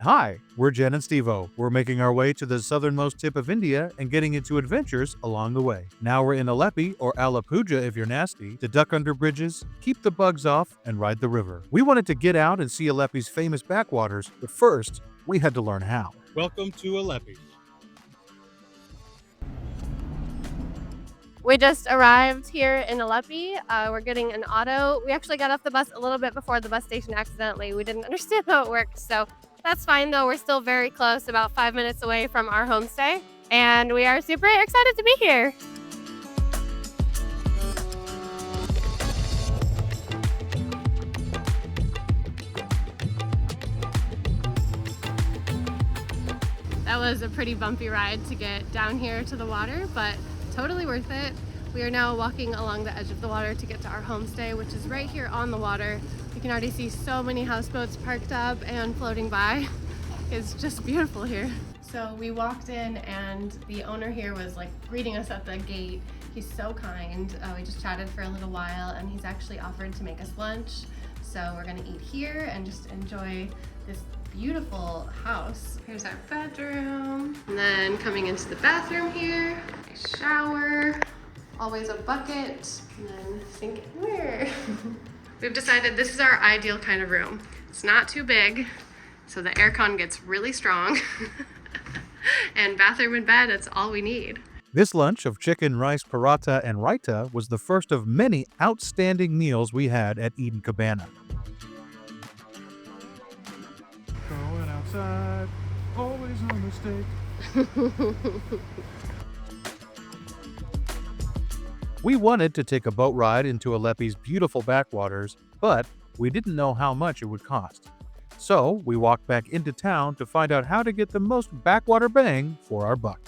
Hi, we're Jen and Steve-O. We're making our way to the southernmost tip of India and getting into adventures along the way. Now we're in Alleppey, or Alappuzha if you're nasty, to duck under bridges, keep the bugs off, and ride the river. We wanted to get out and see Alleppey's famous backwaters, but first, we had to learn how. Welcome to Alleppey. We just arrived here in Alleppey. We're getting an auto. We actually got off the bus a little bit before the bus station accidentally. We didn't understand how it worked, so that's fine though. We're still very close, about 5 minutes away from our homestay, and we are super excited to be here. That was a pretty bumpy ride to get down here to the water, but totally worth it. We are now walking along the edge of the water to get to our homestay, which is right here on the water. You can already see so many houseboats parked up and floating by. It's just beautiful here. So we walked in and the owner here was like greeting us at the gate. He's so kind. We just chatted for a little while and he's actually offered to make us lunch. So we're gonna eat here and just enjoy this beautiful house. Here's our bedroom. And then coming into the bathroom here, a shower, always a bucket, and then sink and mirror. We've decided this is our ideal kind of room. It's not too big, so the aircon gets really strong. And bathroom and bed, it's all we need. This lunch of chicken, rice, paratha, and raita was the first of many outstanding meals we had at Eden Cabana. Going outside, always a mistake. We wanted to take a boat ride into Alleppey's beautiful backwaters, but we didn't know how much it would cost. So we walked back into town to find out how to get the most backwater bang for our buck.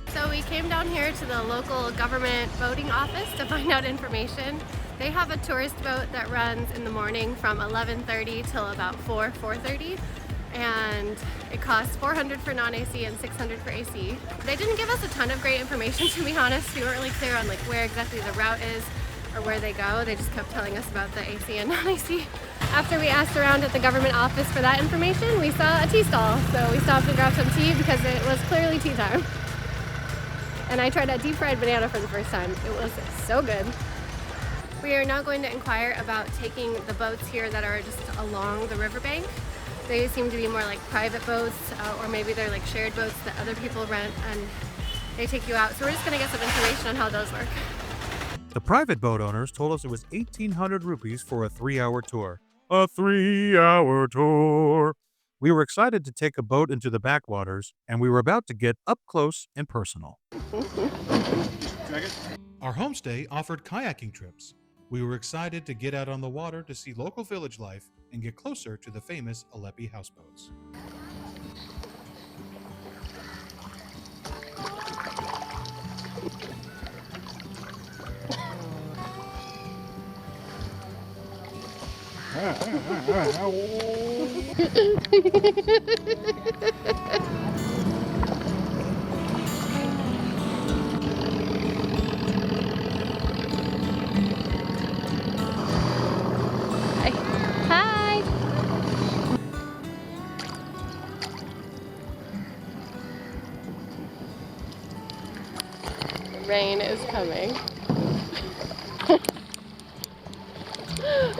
So we came down here to the local government boating office to find out information. They have a tourist boat that runs in the morning from 11:30 till about 4:30. And it costs $400 for non-AC and $600 for AC. They didn't give us a ton of great information, to be honest. We weren't really clear on like where exactly the route is or where they go. They just kept telling us about the AC and non-AC. After we asked around at the government office for that information, we saw a tea stall. So we stopped and grabbed some tea because it was clearly tea time. And I tried a deep fried banana for the first time. It was so good. We are now going to inquire about taking the boats here that are just along the riverbank. They seem to be more like private boats, or maybe they're like shared boats that other people rent and they take you out. So we're just gonna get some information on how those work. The private boat owners told us it was 1,800 rupees for a 3-hour tour. A 3-hour tour! We were excited to take a boat into the backwaters, and we were about to get up close and personal. Our homestay offered kayaking trips. We were excited to get out on the water to see local village life and get closer to the famous Alleppey houseboats. Hi! Rain is coming.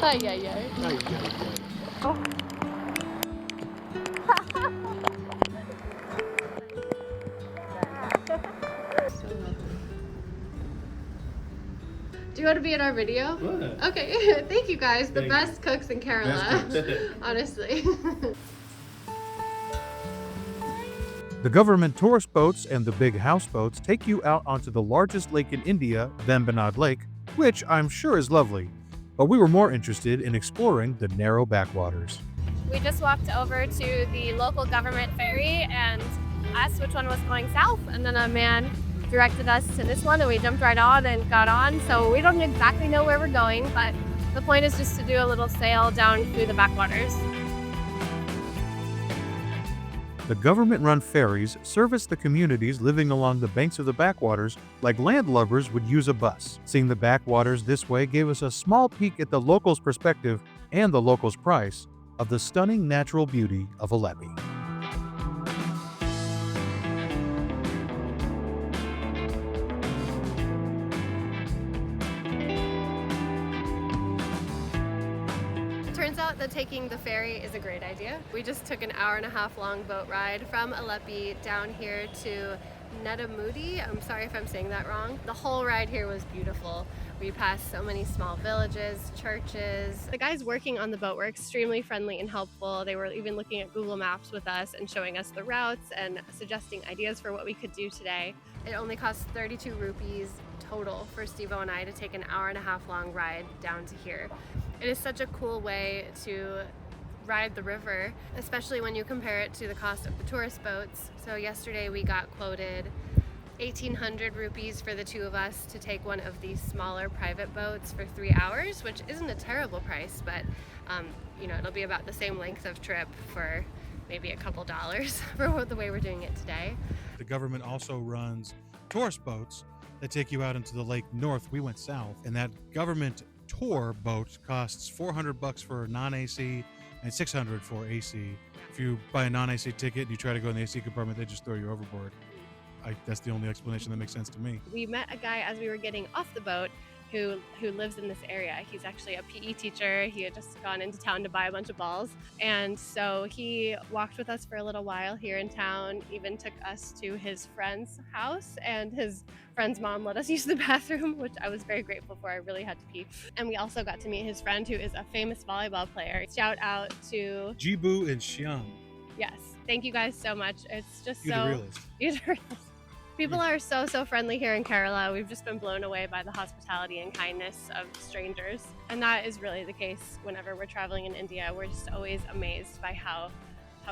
Ay, ay, ay. Oh. Do you want to be in our video? What? Okay, thank you guys. The Thank best cooks in Keralan, honestly. The government tourist boats and the big houseboats take you out onto the largest lake in India, Vembanad Lake, which I'm sure is lovely. But we were more interested in exploring the narrow backwaters. We just walked over to the local government ferry and asked which one was going south, and then a man directed us to this one and we jumped right on and got on. So we don't exactly know where we're going, but the point is just to do a little sail down through the backwaters. The government-run ferries service the communities living along the banks of the backwaters like landlubbers would use a bus. Seeing the backwaters this way gave us a small peek at the locals' perspective and the locals' price, of the stunning natural beauty of Alleppey. Turns out that taking the ferry is a great idea. We just took an hour-and-a-half long boat ride from Alleppey down here to Nedamudi. I'm sorry if I'm saying that wrong. The whole ride here was beautiful. We passed so many small villages, churches. The guys working on the boat were extremely friendly and helpful. They were even looking at Google Maps with us and showing us the routes and suggesting ideas for what we could do today. It only cost 32 rupees total for Steve-O and I to take an hour-and-a-half long ride down to here. It is such a cool way to ride the river, especially when you compare it to the cost of the tourist boats. So yesterday we got quoted 1,800 rupees for the two of us to take one of these smaller private boats for 3 hours, which isn't a terrible price, but you know, it'll be about the same length of trip for maybe a couple dollars for the way we're doing it today. The government also runs tourist boats that take you out into the lake north. We went south, and that government tour boat costs $400 for non-AC and $600 for AC. If you buy a non-AC ticket and you try to go in the AC compartment, they just throw you overboard. That's the only explanation that makes sense to me. We met a guy as we were getting off the boat who lives in this area. He's actually a PE teacher. He had just gone into town to buy a bunch of balls. And so he walked with us for a little while here in town, even took us to his friend's house, and his friend's mom let us use the bathroom, which I was very grateful for. I really had to pee. And we also got to meet his friend who is a famous volleyball player. Shout out to Jibu and Xiang. Yes. Thank you guys so much. It's just You're so... the realist. You're the realist. People are so friendly here in Kerala. We've just been blown away by the hospitality and kindness of strangers. And that is really the case whenever we're traveling in India. We're just always amazed by how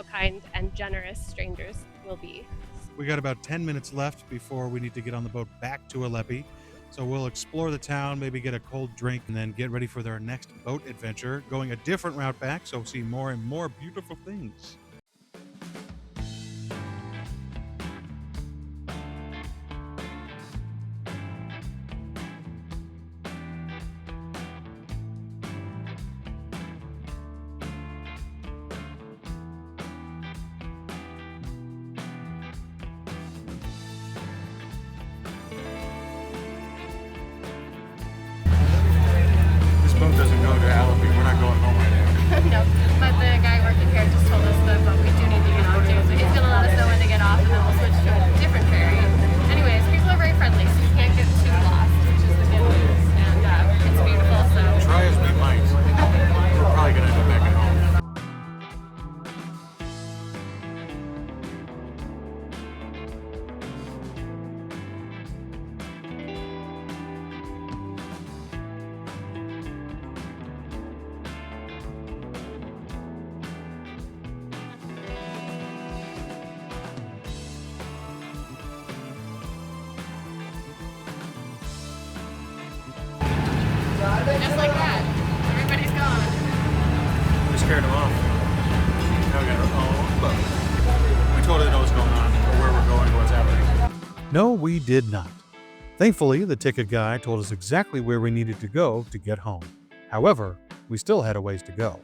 kind and generous strangers will be. We got about 10 minutes left before we need to get on the boat back to Alleppey. So we'll explore the town, maybe get a cold drink, and then get ready for their next boat adventure, going a different route back, so see more and more beautiful things. Doesn't go to Alleppey. We're not going home right now. No, but the guy working here just told us the boat we do need to get on to. So he's going to let us know when to get off, and then we'll switch to a different ferry. Anyways, people are very friendly, so you can't get too lost, which is the good news. And it's beautiful, so... Try as we might. We're probably going to end up back at home. Just like that, everybody's gone. We scared them off. Now we got our own boat. We totally know what's going on, or where we're going, or what's happening. No, we did not. Thankfully, the ticket guy told us exactly where we needed to go to get home. However, we still had a ways to go.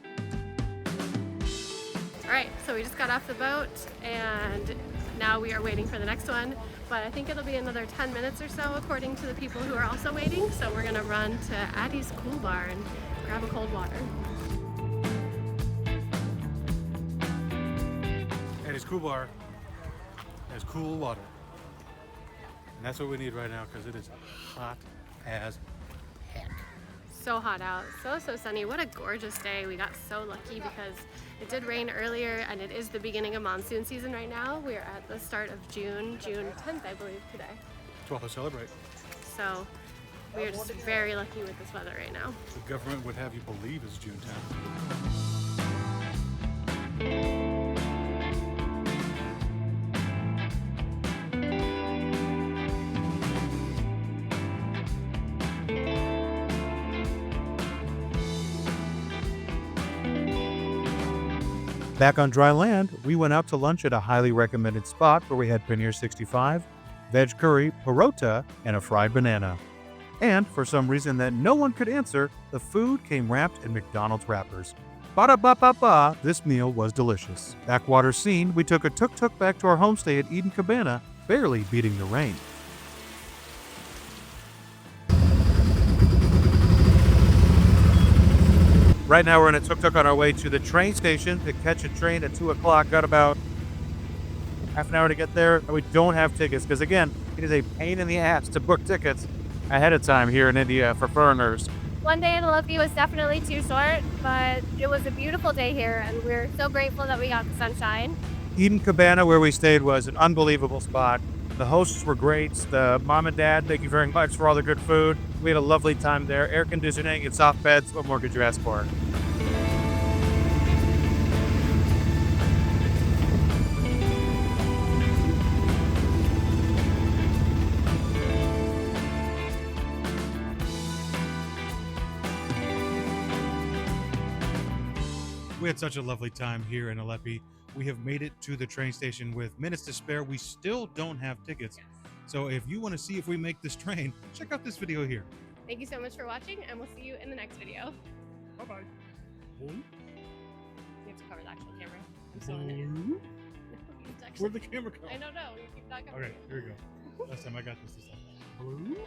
All right, so we just got off the boat, and now we are waiting for the next one. But I think it'll be another 10 minutes or so, according to the people who are also waiting. So we're gonna run to Addie's Cool Bar and grab a cold water. Addie's Cool Bar has cool water. And that's what we need right now, because it is hot as heck. So hot out, so sunny. What a gorgeous day. We got so lucky because it did rain earlier, and it is the beginning of monsoon season right now. We're at the start of June 10th, I believe, today. 12th to celebrate. So we are just very lucky with this weather right now. The government would have you believe it's June 10th. Back on dry land, we went out to lunch at a highly recommended spot where we had paneer 65, veg curry, parota, and a fried banana. And for some reason that no one could answer, the food came wrapped in McDonald's wrappers. Ba-da-ba-ba-ba, this meal was delicious. Backwaters seen, we took a tuk-tuk back to our homestay at Eden Cabana, barely beating the rain. Right now we're in a tuk-tuk on our way to the train station to catch a train at 2 o'clock. Got about half an hour to get there. We don't have tickets because, again, it is a pain in the ass to book tickets ahead of time here in India for foreigners. One day in Alleppey was definitely too short, but it was a beautiful day here, and we're so grateful that we got the sunshine. Eden Cabana, where we stayed, was an unbelievable spot. The hosts were great. The mom and dad, thank you very much for all the good food. We had a lovely time there. Air conditioning and soft beds. What more could you ask for? We had such a lovely time here in Alleppey. We have made it to the train station with minutes to spare. We still don't have tickets. So if you want to see if we make this train, check out this video here. Thank you so much for watching, and we'll see you in the next video. Bye-bye. You have to cover the actual camera. I'm still in it. Where'd the camera go? I don't know. You keep not covering. Okay, here we go. Last time I got this time. Blue.